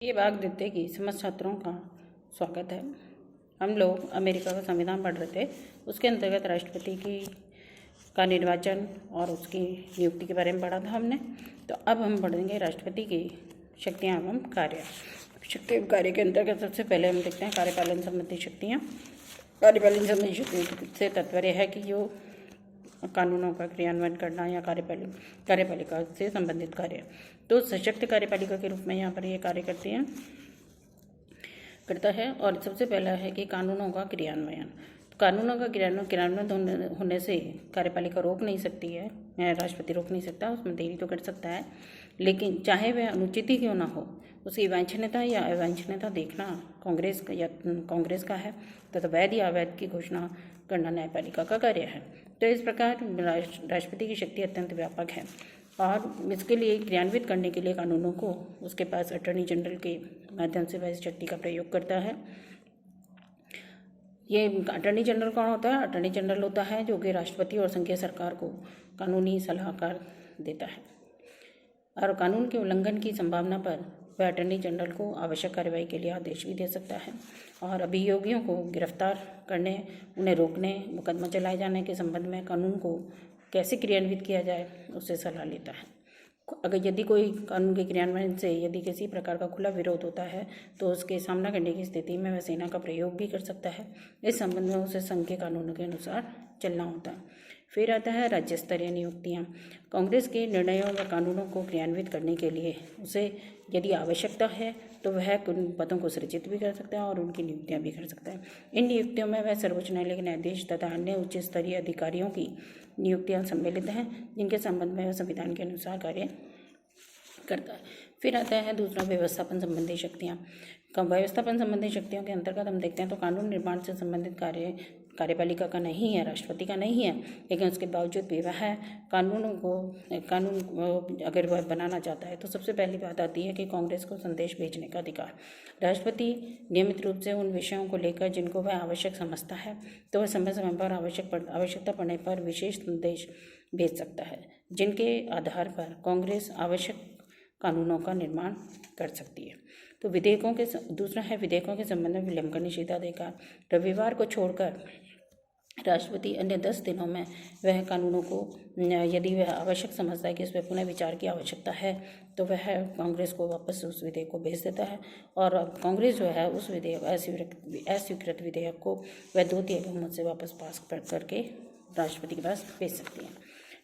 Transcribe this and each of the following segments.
ये वाग्देवते की समस्त छात्रों का स्वागत है। हम लोग अमेरिका का संविधान पढ़ रहे थे, उसके अंतर्गत राष्ट्रपति का निर्वाचन और उसकी नियुक्ति के बारे में पढ़ा था हमने। तो अब हम पढ़ेंगे राष्ट्रपति की शक्तियाँ एवं कार्य। शक्ति एवं कार्य के अंतर्गत सबसे पहले हम देखते हैं कार्यपालन संबंधी शक्तियाँ। कार्यपालन संबंधी शक्तियों से तात्पर्य है कि जो कानूनों का क्रियान्वयन करना या कार्यपालिका से संबंधित कार्य, तो सशक्त कार्यपालिका के रूप में यहाँ पर ये कार्य करता है। और सबसे पहला है कि कानूनों का क्रियान्वयन। तो कानूनों का क्रियान्वयन होने से कार्यपालिका रोक नहीं सकती है, राष्ट्रपति रोक नहीं सकता, उसमें देरी तो कर सकता है, लेकिन चाहे वह अनुचित ही क्यों ना हो, उसकी वांछनीयता या अवांछनीयता देखना कांग्रेस का है तथा वैध या अवैध की घोषणा करना न्यायपालिका का कार्य है। तो इस प्रकार राष्ट्रपति की शक्ति अत्यंत व्यापक है और इसके लिए क्रियान्वित करने के लिए कानूनों को उसके पास अटॉर्नी जनरल के माध्यम से वह इस शक्ति का प्रयोग करता है। ये अटॉर्नी जनरल कौन होता है? अटॉर्नी जनरल होता है जो कि राष्ट्रपति और संघीय सरकार को कानूनी सलाहकार देता है और कानून के उल्लंघन की संभावना पर वह अटॉर्नी जनरल को आवश्यक कार्रवाई के लिए आदेश भी दे सकता है और अभियोगियों को गिरफ्तार करने, उन्हें रोकने, मुकदमा चलाए जाने के संबंध में कानून को कैसे क्रियान्वित किया जाए उससे सलाह लेता है। अगर यदि कोई कानून के क्रियान्वयन से यदि किसी प्रकार का खुला विरोध होता है तो उसके सामना करने की स्थिति में वह सेना का प्रयोग भी कर सकता है। इस संबंध में उसे संघ के कानूनों के अनुसार चलना होता है। फिर आता है राज्य स्तरीय नियुक्तियाँ। कांग्रेस के निर्णयों व कानूनों को क्रियान्वित करने के लिए उसे यदि आवश्यकता है तो वह उन पदों को सृजित भी कर सकता है और उनकी नियुक्तियाँ भी कर सकता है। इन नियुक्तियों में वह सर्वोच्च न्यायालय के न्यायाधीश तथा अन्य उच्च स्तरीय अधिकारियों की नियुक्तियाँ सम्मिलित हैं, जिनके संबंध में वह संविधान के अनुसार कार्य करता है। फिर आता है दूसरा व्यवस्थापन संबंधी शक्तियाँ। व्यवस्थापन संबंधी शक्तियों के अंतर्गत हम देखते हैं तो कानून निर्माण से संबंधित कार्य कार्यपालिका का नहीं है, राष्ट्रपति का नहीं है, लेकिन उसके बावजूद भी वह कानून अगर वह बनाना चाहता है तो सबसे पहली बात आती है कि कांग्रेस को संदेश भेजने का अधिकार। राष्ट्रपति नियमित रूप से उन विषयों को लेकर जिनको वह आवश्यक समझता है तो वह समय समय पर आवश्यकता पड़ने पर विशेष संदेश भेज सकता है, जिनके आधार पर कांग्रेस आवश्यक कानूनों का निर्माण कर सकती है। तो दूसरा है विधेयकों के संबंध में विलंब का निषेधाधिकार। रविवार को छोड़कर राष्ट्रपति अन्य 10 दिनों में वह कानूनों को यदि वह आवश्यक समझता है कि इस पर पुनः विचार की आवश्यकता है तो वह कांग्रेस को वापस उस विधेयक को भेज देता है और कांग्रेस जो है उस अस्वीकृत विधेयक को वह 2/3 बहुमत से वापस पास करके राष्ट्रपति के पास भेज सकती है।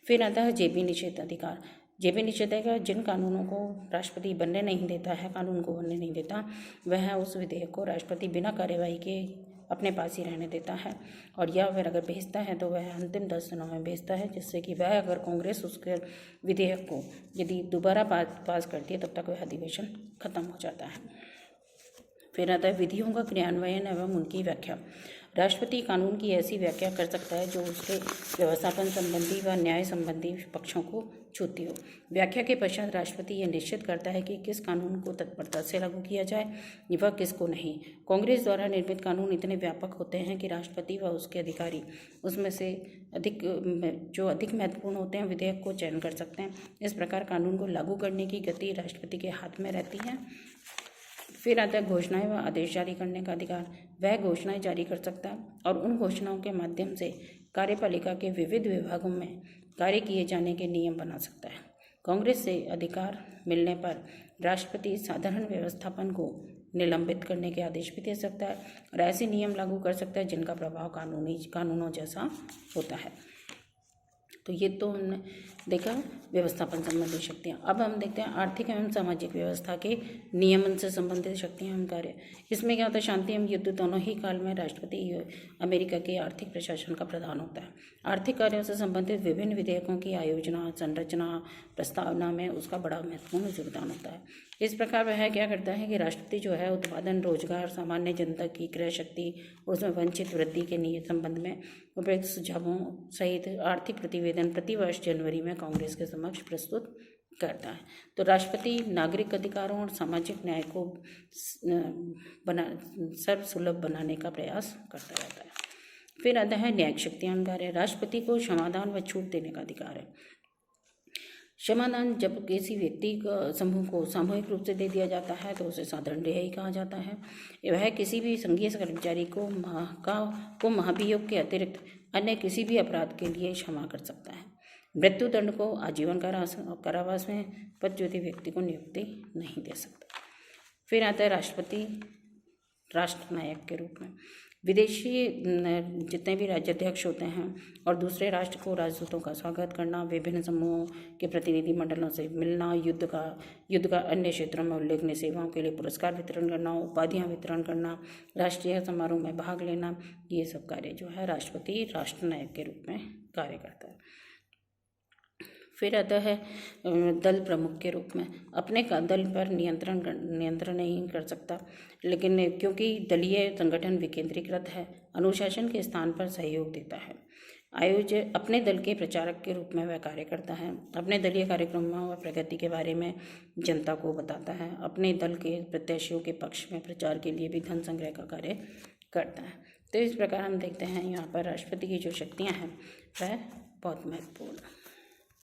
फिर आता है जेबी निषेधाधिकार। जेबी निषेधाधिकार जिन कानूनों को राष्ट्रपति बनने नहीं देता है, कानून को बनने नहीं देता, वह उस विधेयक को राष्ट्रपति बिना कार्यवाही के अपने पास ही रहने देता है और या फिर अगर भेजता है तो वह अंतिम 10 दिनों में भेजता है, जिससे कि वह अगर कांग्रेस उसके विधेयक को यदि दोबारा पास करती है तब तक वह अधिवेशन खत्म हो जाता है। फिर आता है विधियों का क्रियान्वयन एवं उनकी व्याख्या। राष्ट्रपति कानून की ऐसी व्याख्या कर सकता है जो उसके व्यवस्थापन संबंधी व न्याय संबंधी पक्षों को छूती हो। व्याख्या के पश्चात राष्ट्रपति यह निश्चित करता है कि किस कानून को तत्परता से लागू किया जाए व किसको नहीं। कांग्रेस द्वारा निर्मित कानून इतने व्यापक होते हैं कि राष्ट्रपति व उसके अधिकारी उसमें से अधिक महत्वपूर्ण होते हैं विधेयक को चयन कर सकते हैं। इस प्रकार कानून को लागू करने की गति राष्ट्रपति के हाथ में रहती है। फिर आता है घोषणाएं व आदेश जारी करने का अधिकार। वह घोषणाएं जारी कर सकता है और उन घोषणाओं के माध्यम से कार्यपालिका के विविध विभागों में कार्य किए जाने के नियम बना सकता है। कांग्रेस से अधिकार मिलने पर राष्ट्रपति साधारण व्यवस्थापन को निलंबित करने के आदेश भी दे सकता है और ऐसे नियम लागू कर सकता है जिनका प्रभाव कानूनों जैसा होता है। तो ये तो हमने देखा व्यवस्थापन संबंधी शक्तियाँ। अब हम देखते हैं आर्थिक एवं सामाजिक व्यवस्था के नियमन से संबंधित शक्तियाँ एवं कार्य। इसमें क्या होता है, शांति एवं युद्ध दोनों ही काल में राष्ट्रपति अमेरिका के आर्थिक प्रशासन का प्रधान होता है। आर्थिक कार्यों से संबंधित विभिन्न विधेयकों की आयोजना, संरचना, प्रस्तावना में उसका बड़ा महत्वपूर्ण योगदान होता है। इस प्रकार वह क्या करता है कि राष्ट्रपति जो है उत्पादन, रोजगार, सामान्य जनता की क्रय शक्ति, उसमें वंचित वृद्धि के संबंध में उपयुक्त सुझावों सहित आर्थिक प्रतिवेदन प्रतिवर्ष जनवरी में कांग्रेस के समक्ष प्रस्तुत करता है। तो राष्ट्रपति नागरिक अधिकारों और सामाजिक न्याय को सर्वसुलभ बनाने का प्रयास करता रहता है। फिर आता है न्यायिक शक्तियाँ कार्य। राष्ट्रपति को क्षमादान व छूट देने का अधिकार है। क्षमादान जब किसी व्यक्ति का समूह को सामूहिक रूप से दे दिया जाता है तो उसे साधारण रिहाई कहा जाता है। वह किसी भी संघीय कर्मचारी को महाभियोग के अतिरिक्त अन्य किसी भी अपराध के लिए क्षमा कर सकता है। मृत्यु दंड को आजीवन कारावास में पदच्युत व्यक्ति को नियुक्ति नहीं दे सकता। फिर आता है राष्ट्रपति राष्ट्रनायक के रूप में। विदेशी जितने भी राज्याध्यक्ष होते हैं और दूसरे राष्ट्र को राजदूतों का स्वागत करना, विभिन्न समूहों के प्रतिनिधि मंडलों से मिलना, युद्ध का अन्य क्षेत्रों में उल्लेखनीय सेवाओं के लिए पुरस्कार वितरण करना, उपाधियां वितरण करना, राष्ट्रीय समारोह में भाग लेना, ये सब कार्य जो है राष्ट्रपति राष्ट्रनायक के रूप में कार्य करता है। फिर आता है दल प्रमुख के रूप में। अपने का दल पर नियंत्रण नहीं कर सकता, लेकिन क्योंकि दलीय संगठन विकेंद्रीकृत है, अनुशासन के स्थान पर सहयोग देता है। आयोजक अपने दल के प्रचारक के रूप में वह कार्य करता है। अपने दलीय कार्यक्रमों व प्रगति के बारे में जनता को बताता है। अपने दल के प्रत्याशियों के पक्ष में प्रचार के लिए भी धन संग्रह का कार्य करता है। तो इस प्रकार हम देखते हैं यहाँ पर राष्ट्रपति की जो शक्तियाँ हैं वह बहुत महत्वपूर्ण है।